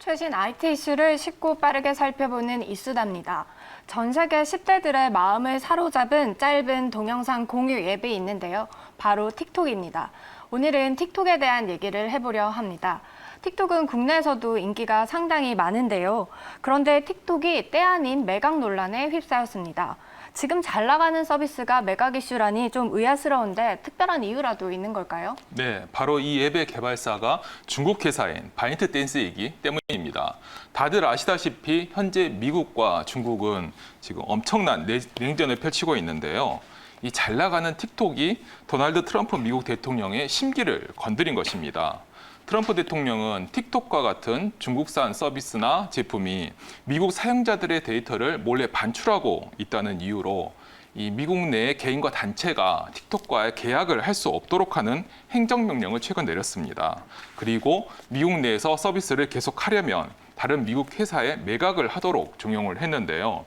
최신 IT 이슈를 쉽고 빠르게 살펴보는 이수다입니다. 전 세계 10대들의 마음을 사로잡은 짧은 동영상 공유 앱이 있는데요. 바로 틱톡입니다. 오늘은 틱톡에 대한 얘기를 해보려 합니다. 틱톡은 국내에서도 인기가 상당히 많은데요. 그런데 틱톡이 때 아닌 매각 논란에 휩싸였습니다. 지금 잘 나가는 서비스가 매각 이슈라니 좀 의아스러운데 특별한 이유라도 있는 걸까요? 네, 바로 이 앱의 개발사가 중국 회사인 바이트댄스이기 때문입니다. 다들 아시다시피 현재 미국과 중국은 지금 엄청난 냉전을 펼치고 있는데요. 이 잘 나가는 틱톡이 도널드 트럼프 미국 대통령의 심기를 건드린 것입니다. 트럼프 대통령은 틱톡과 같은 중국산 서비스나 제품이 미국 사용자들의 데이터를 몰래 반출하고 있다는 이유로 이 미국 내의 개인과 단체가 틱톡과의 계약을 할 수 없도록 하는 행정명령을 최근 내렸습니다. 그리고 미국 내에서 서비스를 계속하려면 다른 미국 회사에 매각을 하도록 종용을 했는데요.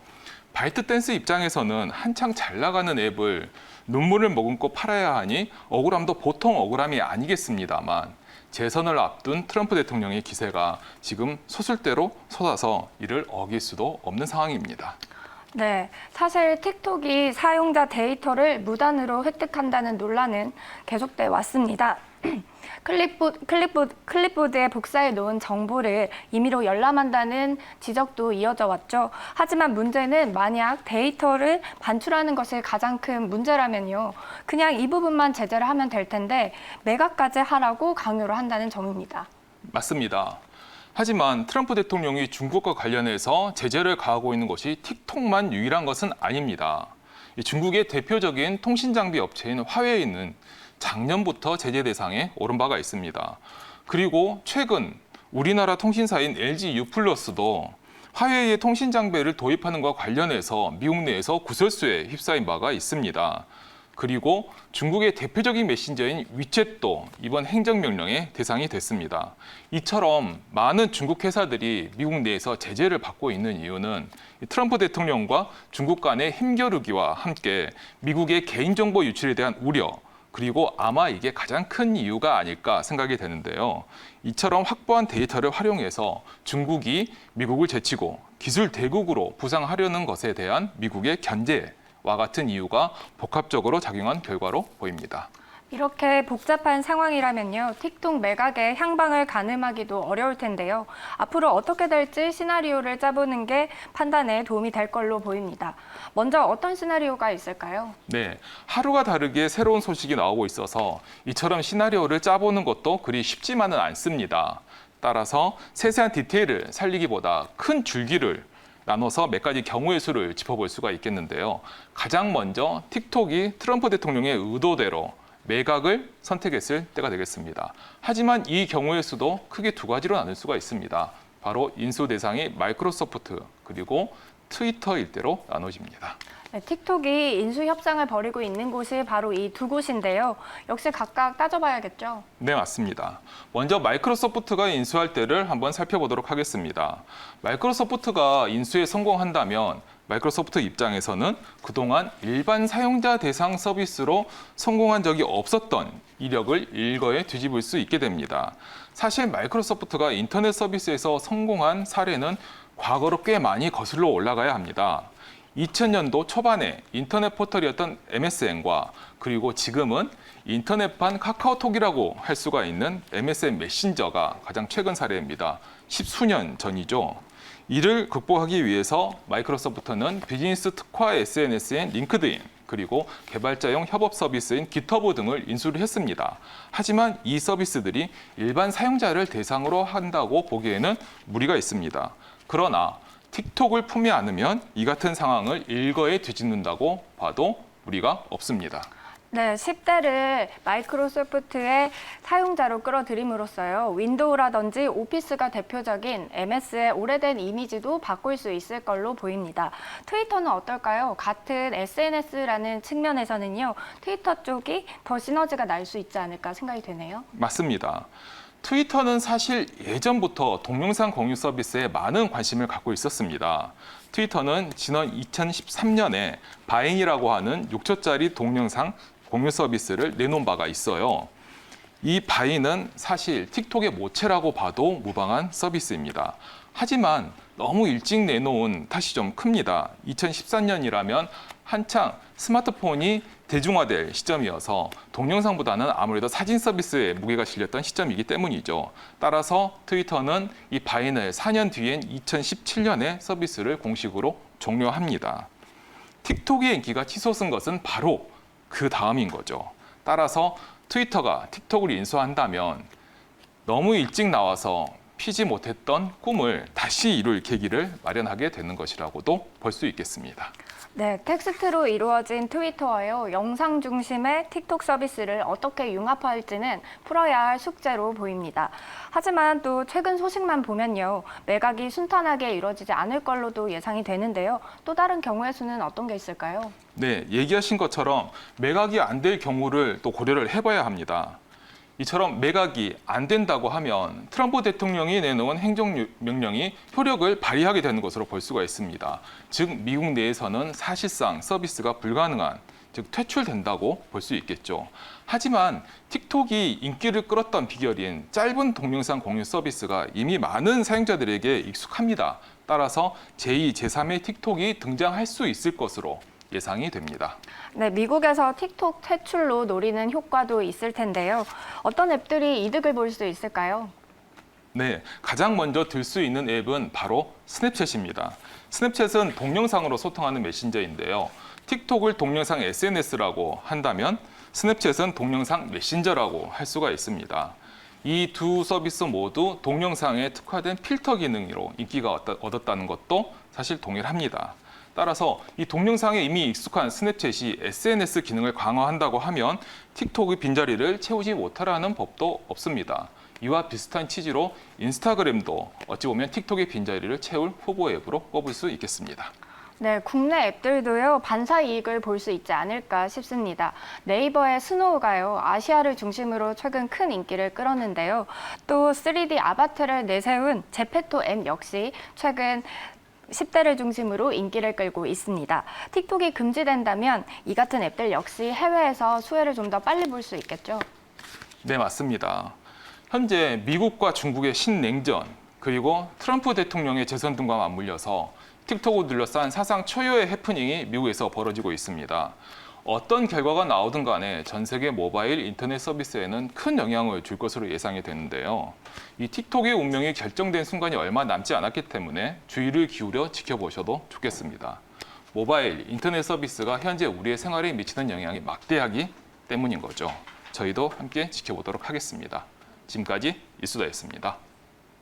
바이트댄스 입장에서는 한창 잘 나가는 앱을 눈물을 머금고 팔아야 하니 억울함도 보통 억울함이 아니겠습니다만 재선을 앞둔 트럼프 대통령의 기세가 지금 소술대로 솟아서 이를 어길 수도 없는 상황입니다. 네, 사실 틱톡이 사용자 데이터를 무단으로 획득한다는 논란은 계속돼 왔습니다. 클립보드에 복사해 놓은 정보를 임의로 열람한다는 지적도 이어져 왔죠. 하지만 문제는 만약 데이터를 반출하는 것이 가장 큰 문제라면요. 그냥 이 부분만 제재를 하면 될 텐데 매각까지 하라고 강요를 한다는 점입니다. 맞습니다. 하지만 트럼프 대통령이 중국과 관련해서 제재를 가하고 있는 것이 틱톡만 유일한 것은 아닙니다. 중국의 대표적인 통신장비 업체인 화웨이는 작년부터 제재 대상에 오른 바가 있습니다. 그리고 최근 우리나라 통신사인 LG U+도 화웨이의 통신장비를 도입하는 것과 관련해서 미국 내에서 구설수에 휩싸인 바가 있습니다. 그리고 중국의 대표적인 메신저인 위챗도 이번 행정명령의 대상이 됐습니다. 이처럼 많은 중국 회사들이 미국 내에서 제재를 받고 있는 이유는 트럼프 대통령과 중국 간의 힘겨루기와 함께 미국의 개인정보 유출에 대한 우려, 그리고 아마 이게 가장 큰 이유가 아닐까 생각이 되는데요. 이처럼 확보한 데이터를 활용해서 중국이 미국을 제치고 기술 대국으로 부상하려는 것에 대한 미국의 견제와 같은 이유가 복합적으로 작용한 결과로 보입니다. 이렇게 복잡한 상황이라면요. 틱톡 매각에 향방을 가늠하기도 어려울 텐데요. 앞으로 어떻게 될지 시나리오를 짜보는 게 판단에 도움이 될 걸로 보입니다. 먼저 어떤 시나리오가 있을까요? 네, 하루가 다르게 새로운 소식이 나오고 있어서 이처럼 시나리오를 짜보는 것도 그리 쉽지만은 않습니다. 따라서 세세한 디테일을 살리기보다 큰 줄기를 나눠서 몇 가지 경우의 수를 짚어볼 수가 있겠는데요. 가장 먼저 틱톡이 트럼프 대통령의 의도대로 매각을 선택했을 때가 되겠습니다. 하지만 이 경우의 수도 크게 두 가지로 나눌 수가 있습니다. 바로 인수 대상이 마이크로소프트 그리고 트위터 일대로 나눠집니다. 네, 틱톡이 인수 협상을 벌이고 있는 곳이 바로 이 두 곳인데요. 역시 각각 따져봐야겠죠? 네, 맞습니다. 먼저 마이크로소프트가 인수할 때를 한번 살펴보도록 하겠습니다. 마이크로소프트가 인수에 성공한다면 마이크로소프트 입장에서는 그동안 일반 사용자 대상 서비스로 성공한 적이 없었던 이력을 일거에 뒤집을 수 있게 됩니다. 사실 마이크로소프트가 인터넷 서비스에서 성공한 사례는 과거로 꽤 많이 거슬러 올라가야 합니다. 2000년도 초반에 인터넷 포털이었던 MSN과 그리고 지금은 인터넷판 카카오톡이라고 할 수가 있는 MSN 메신저가 가장 최근 사례입니다. 십수년 전이죠. 이를 극복하기 위해서 마이크로소프트는 비즈니스 특화 SNS인 링크드인, 그리고 개발자용 협업 서비스인 깃허브 등을 인수를 했습니다. 하지만 이 서비스들이 일반 사용자를 대상으로 한다고 보기에는 무리가 있습니다. 그러나 틱톡을 품지 않으면 이 같은 상황을 일거에 뒤집는다고 봐도 무리가 없습니다. 네, 10대를 마이크로소프트의 사용자로 끌어들임으로써요. 윈도우라든지 오피스가 대표적인 MS의 오래된 이미지도 바꿀 수 있을 걸로 보입니다. 트위터는 어떨까요? 같은 SNS라는 측면에서는요. 트위터 쪽이 더 시너지가 날 수 있지 않을까 생각이 되네요. 맞습니다. 트위터는 사실 예전부터 동영상 공유 서비스에 많은 관심을 갖고 있었습니다. 트위터는 지난 2013년에 바인이라고 하는 6초짜리 동영상 공유 서비스를 내놓은 바가 있어요. 이 바이는 사실 틱톡의 모체라고 봐도 무방한 서비스입니다. 하지만 너무 일찍 내놓은 탓이 좀 큽니다. 2014년이라면 한창 스마트폰이 대중화될 시점이어서 동영상보다는 아무래도 사진 서비스에 무게가 실렸던 시점이기 때문이죠. 따라서 트위터는 이 바인을 4년 뒤인 2017년에 서비스를 공식으로 종료합니다. 틱톡의 인기가 치솟은 것은 바로 그 다음인 거죠. 따라서 트위터가 틱톡을 인수한다면 너무 일찍 나와서 피지 못했던 꿈을 다시 이룰 계기를 마련하게 되는 것이라고도 볼 수 있겠습니다. 네, 텍스트로 이루어진 트위터와요, 영상 중심의 틱톡 서비스를 어떻게 융합할지는 풀어야 할 숙제로 보입니다. 하지만 또 최근 소식만 보면요, 매각이 순탄하게 이루어지지 않을 걸로도 예상이 되는데요. 또 다른 경우의 수는 어떤 게 있을까요? 네, 얘기하신 것처럼 매각이 안 될 경우를 또 고려를 해봐야 합니다. 이처럼 매각이 안 된다고 하면 트럼프 대통령이 내놓은 행정명령이 효력을 발휘하게 되는 것으로 볼 수가 있습니다. 즉 미국 내에서는 사실상 서비스가 불가능한, 즉 퇴출된다고 볼 수 있겠죠. 하지만 틱톡이 인기를 끌었던 비결인 짧은 동영상 공유 서비스가 이미 많은 사용자들에게 익숙합니다. 따라서 제2, 제3의 틱톡이 등장할 수 있을 것으로 예상이 됩니다. 네, 미국에서 틱톡 퇴출로 노리는 효과도 있을 텐데요. 어떤 앱들이 이득을 볼 수 있을까요? 네, 가장 먼저 들 수 있는 앱은 바로 스냅챗입니다. 스냅챗은 동영상으로 소통하는 메신저인데요. 틱톡을 동영상 SNS라고 한다면 스냅챗은 동영상 메신저라고 할 수가 있습니다. 이 두 서비스 모두 동영상에 특화된 필터 기능으로 인기가 얻었다는 것도 사실 동일합니다. 따라서 이 동영상에 이미 익숙한 스냅챗이 SNS 기능을 강화한다고 하면 틱톡의 빈자리를 채우지 못하라는 법도 없습니다. 이와 비슷한 취지로 인스타그램도 어찌 보면 틱톡의 빈자리를 채울 후보 앱으로 꼽을 수 있겠습니다. 네, 국내 앱들도요, 반사 이익을 볼 수 있지 않을까 싶습니다. 네이버의 스노우가요, 아시아를 중심으로 최근 큰 인기를 끌었는데요. 또 3D 아바타를 내세운 제페토 앱 역시 최근 10대를 중심으로 인기를 끌고 있습니다. 틱톡이 금지된다면 이 같은 앱들 역시 해외에서 수혜를 좀 더 빨리 볼 수 있겠죠? 네, 맞습니다. 현재 미국과 중국의 신냉전, 그리고 트럼프 대통령의 재선 등과 맞물려서 틱톡을 둘러싼 사상 초유의 해프닝이 미국에서 벌어지고 있습니다. 어떤 결과가 나오든 간에 전 세계 모바일 인터넷 서비스에는 큰 영향을 줄 것으로 예상이 되는데요. 이 틱톡의 운명이 결정된 순간이 얼마 남지 않았기 때문에 주의를 기울여 지켜보셔도 좋겠습니다. 모바일 인터넷 서비스가 현재 우리의 생활에 미치는 영향이 막대하기 때문인 거죠. 저희도 함께 지켜보도록 하겠습니다. 지금까지 이수다였습니다.